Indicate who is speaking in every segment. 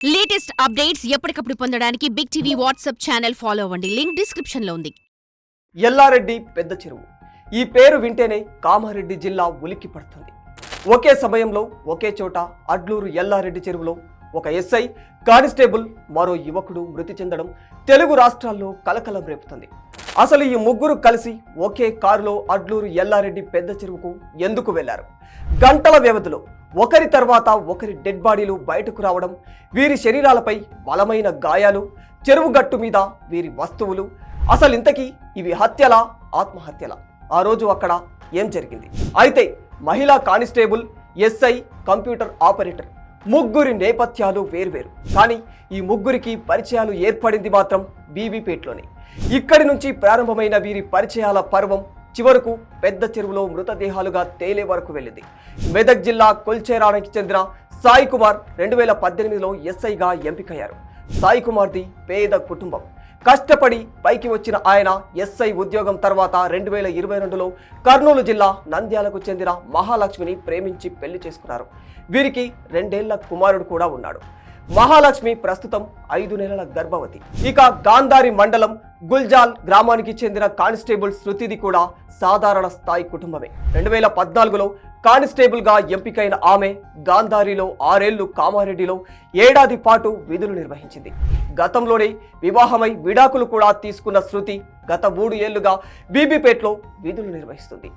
Speaker 1: Latest updates ఎప్పటికప్పుడు పొందడానికి Big TV WhatsApp channel follow అవ్వండి. లింక్ డిస్క్రిప్షన్ లో ఉంది.
Speaker 2: ఎల్లారెడ్డి పెద్ద చెరువు ఈ పేరు వింటేనే కామారెడ్డి జిల్లా ఉలిక్కి పడుతుంది. ఒకే సమయంలో ఒకే చోట అడ్లూరు ఎల్లారెడ్డి చెరువులో ఒక ఎస్ఐ, కానిస్టేబుల్, మరో యువకుడు మృతి చెందడం తెలుగు రాష్ట్రాల్లో కలకలం రేపుతుంది. అసలు ఈ ముగ్గురు కలిసి ఒకే కారులో అడ్లూరు ఎల్లారెడ్డి పెద్ద చెరువుకు ఎందుకు వెళ్లారు? గంటల వ్యవధిలో ఒకరి తర్వాత ఒకరి డెడ్ బాడీలు బయటకు రావడం, వీరి శరీరాలపై బలమైన గాయాలు, చెరువు గట్టు మీద వీరి వస్తువులు. అసలు ఇంతకీ ఇవి హత్యలా, ఆత్మహత్యలా? ఆ రోజు అక్కడ ఏం జరిగింది? అయితే మహిళా కానిస్టేబుల్, ఎస్ఐ, కంప్యూటర్ ఆపరేటర్ ముగ్గురి నేపథ్యాలు వేర్వేరు. కానీ ఈ ముగ్గురికి పరిచయాలు ఏర్పడింది మాత్రం బీబీపేటలోనే. ఇక్కడి నుంచి ప్రారంభమైన వీరి పరిచయాల పర్వం చివరకు పెద్ద చెరువులో మృతదేహాలుగా తేలే వరకు వెళ్ళింది. మెదక్ జిల్లా కొల్చేరానికి చెందిన సాయి కుమార్ 2018లో ఎస్ఐగా ఎంపికయ్యారు. సాయి కుమార్ది పేద కుటుంబం. కష్టపడి పైకి వచ్చిన ఆయన ఎస్ఐ ఉద్యోగం తర్వాత 2022లో కర్నూలు జిల్లా నంద్యాలకు చెందిన మహాలక్ష్మిని ప్రేమించి పెళ్లి చేసుకున్నారు. వీరికి 2 ఏళ్ల కుమారుడు కూడా ఉన్నాడు. మహాలక్ష్మి ప్రస్తుతం 5 నెలల గర్భవతి. ఇక గాంధారి మండలం గుల్జాల్ గ్రామానికి చెందిన కానిస్టేబుల్ శృతిది కూడా సాధారణ స్థాయి కుటుంబమే. 2014లో కానిస్టేబుల్ గా ఎంపికైన ఆమె గాంధారిలో 6 ఏళ్లు, కామారెడ్డిలో 1 ఏడాది పాటు విధులు నిర్వహించింది. గతంలోనే వివాహమై విడాకులు కూడా తీసుకున్న శృతి గత 3 ఏళ్లుగా బీబీపేటలో విధులు నిర్వహిస్తుంది.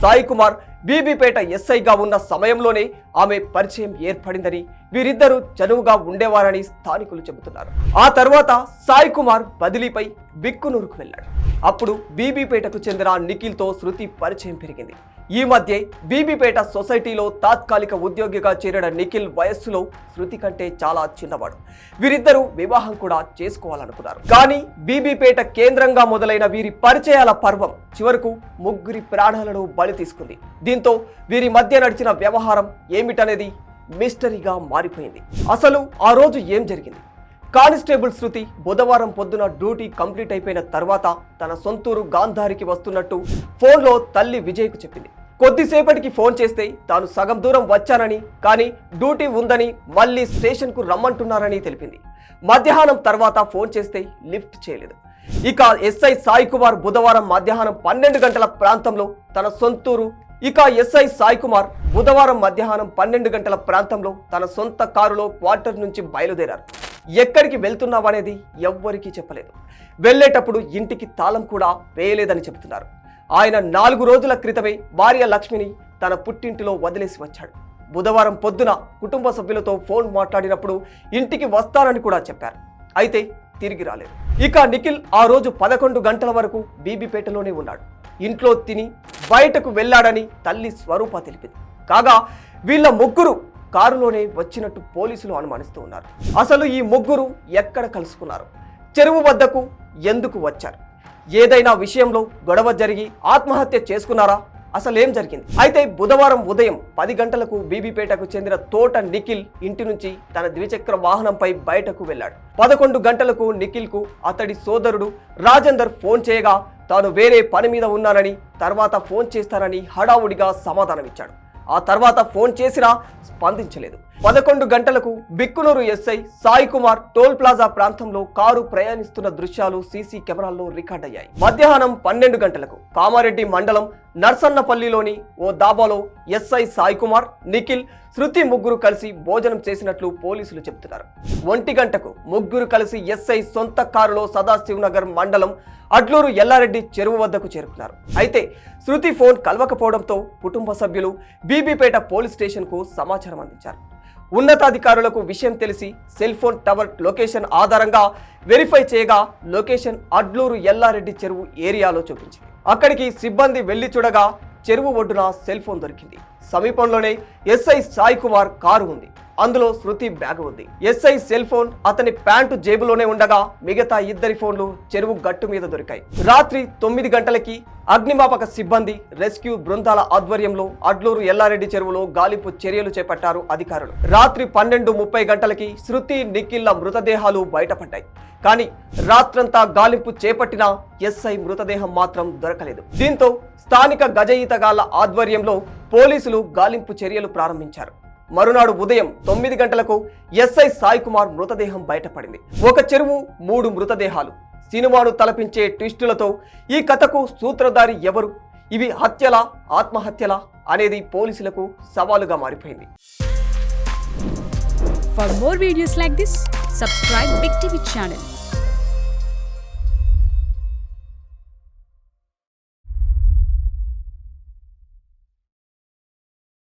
Speaker 2: సాయి కుమార్ బీబీపేట ఎస్ఐగా ఉన్న సమయంలోనే ఆమె పరిచయం ఏర్పడిందని, వీరిద్దరూ చనువుగా ఉండేవారని స్థానికులు చెబుతున్నారు. ఆ తర్వాత సాయి కుమార్ బదిలీపై బిక్కునూరుకు వెళ్లాడు. అప్పుడు బీబీపేటకు చెందిన నిఖిల్తో శృతి పరిచయం పెరిగింది. ఈ మధ్య బీబీపేట సొసైటీలో తాత్కాలిక ఉద్యోగిగా చేరిన నిఖిల్ వయస్సులో శృతి కంటే చాలా చిన్నవాడు. వీరిద్దరూ వివాహం కూడా చేసుకోవాలనుకున్నారు. కానీ బీబీపేట కేంద్రంగా మొదలైన వీరి పరిచయాల పర్వం చివరకు ముగ్గురి ప్రాణాలను బలి తీసుకుంది. దీంతో వీరి మధ్య నడిచిన వ్యవహారం ఏమిటనేది మిస్టరీగా మారిపోయింది. అసలు ఆ రోజు ఏం జరిగింది? కానిస్టేబుల్ శృతి బుధవారం పొద్దున డ్యూటీ కంప్లీట్ అయిపోయిన తర్వాత తన సొంతూరు గాంధారికి వస్తున్నట్టు ఫోన్లో తల్లి విజయ్కు చెప్పింది. కొద్దిసేపటికి ఫోన్ చేస్తే తాను సగం దూరం వచ్చానని, కానీ డ్యూటీ ఉందని మళ్ళీ స్టేషన్కు రమ్మంటున్నారని తెలిపింది. మధ్యాహ్నం తర్వాత ఫోన్ చేస్తే లిఫ్ట్ చేయలేదు. ఇక ఎస్ఐ సాయి కుమార్ బుధవారం మధ్యాహ్నం 12 గంటల ప్రాంతంలో తన సొంత కారులో క్వార్టర్ నుంచి బయలుదేరారు. ఎక్కడికి వెళ్తున్నావనేది ఎవ్వరికీ చెప్పలేదు. వెళ్లేటప్పుడు ఇంటికి తాళం కూడా వేయలేదని చెబుతున్నారు. ఆయన 4 రోజుల క్రితమే భార్య లక్ష్మిని తన పుట్టింటిలో వదిలేసి వచ్చాడు. బుధవారం పొద్దున కుటుంబ సభ్యులతో ఫోన్ మాట్లాడినప్పుడు ఇంటికి వస్తానని కూడా చెప్పారు. అయితే తిరిగి రాలేదు. ఇక నిఖిల్ ఆ రోజు 11 గంటల వరకు బీబీపేటలోనే ఉన్నాడు. ఇంట్లో తిని బయటకు వెళ్లాడని తల్లి స్వరూప తెలిపింది. కాగా వీళ్ళ ముగ్గురు కారులోనే వచ్చినట్టు పోలీసులు అనుమానిస్తూ ఉన్నారు. అసలు ఈ ముగ్గురు ఎక్కడ కలుసుకున్నారు? చెరువు వద్దకు ఎందుకు వచ్చారు? ఏదైనా విషయంలో గొడవ జరిగి ఆత్మహత్య చేసుకున్నారా? అసలేం జరిగింది? అయితే బుధవారం ఉదయం 10 గంటలకు బీబీపేటకు చెందిన తోట నిఖిల్ ఇంటి నుంచి తన ద్విచక్ర వాహనంపై బయటకు వెళ్లాడు. 11 గంటలకు నిఖిల్కు అతడి సోదరుడు రాజేందర్ ఫోన్ చేయగా తాను వేరే పని మీద ఉన్నానని, తర్వాత ఫోన్ చేస్తానని హడావుడిగా సమాధానమిచ్చాడు. ఆ తర్వాత ఫోన్ చేసినా స్పందించలేదు. 11 గంటలకు Bikkunoor SI Sai Kumar toll plaza ప్రాంతంలో కారు ప్రయాణిస్తున్న దృశ్యాలు సీసీ కెమెరాల్లో రికార్డ్ అయ్యాయి. మధ్యాహ్నం 12 గంటలకు కామారెడ్డి మండలం నర్సన్నపల్లిలోని ఓ దాబాలో ఎస్ఐ సాయి కుమార్, నిఖిల్, శృతి ముగ్గురు కలిసి భోజనం చేసినట్లు పోలీసులు చెబుతున్నారు. 1 గంటకు ముగ్గురు కలిసి ఎస్ఐ సొంత కారులో సదాశివ్ నగర్ మండలం అడ్లూరు ఎల్లారెడ్డి చెరువు వద్దకు చేరుకున్నారు. అయితే శృతి ఫోన్ కలవకపోవడంతో కుటుంబ సభ్యులు బీబీపేట పోలీస్ స్టేషన్కు సమాచారం అందించారు. ఉన్నతాధికారులకు విషయం తెలిసి సెల్ ఫోన్ టవర్ లొకేషన్ ఆధారంగా వెరిఫై చేయగా లొకేషన్ అడ్లూరు ఎల్లారెడ్డి చెరువు ఏరియాలో చూపించింది. అక్కడికి సిబ్బంది వెళ్లి చూడగా చెరువు ఒడ్డున సెల్ ఫోన్ దొరికింది. సమీపంలోనే ఎస్ఐ సాయి కుమార్ కారు ఉంది. అందులో శృతి బ్యాగ్ ఉంది. ఎస్ఐ సెల్ ఫోన్ అతని ప్యాంటు జేబులోనే ఉండగా మిగతా 2 ఫోన్లు చెరువు గట్టు మీద దొరికాయి. రాత్రి 9 గంటలకి అగ్నిమాపక సిబ్బంది, రెస్క్యూ బృందాల ఆధ్వర్యంలో అడ్లూరు ఎల్లారెడ్డి చెరువులో గాలింపు చర్యలు చేపట్టారు అధికారులు. రాత్రి 12:30 గంటలకి శృతి, నిఖిల్ల మృతదేహాలు బయటపడ్డాయి. కానీ రాత్రంతా గాలింపు చేపట్టిన ఎస్ఐ మృతదేహం మాత్రం దొరకలేదు. దీంతో స్థానిక గజ ఈతగాళ్ల ఆధ్వర్యంలో పోలీసులు గాలింపు చర్యలు ప్రారంభించారు. మరునాడు ఉదయం 9 గంటలకు ఎస్ఐ సాయి కుమార్ మృతదేహం బయటపడింది. ఒక చెరువు, 3 మృతదేహాలు. సినిమాను తలపించే ట్విస్టులతో ఈ కథకు సూత్రధారి ఎవరు, ఇవి హత్యలా, ఆత్మహత్యలా అనేది పోలీసులకు సవాలుగా మారిపోయింది.
Speaker 3: For more videos like this, subscribe Big TV channel.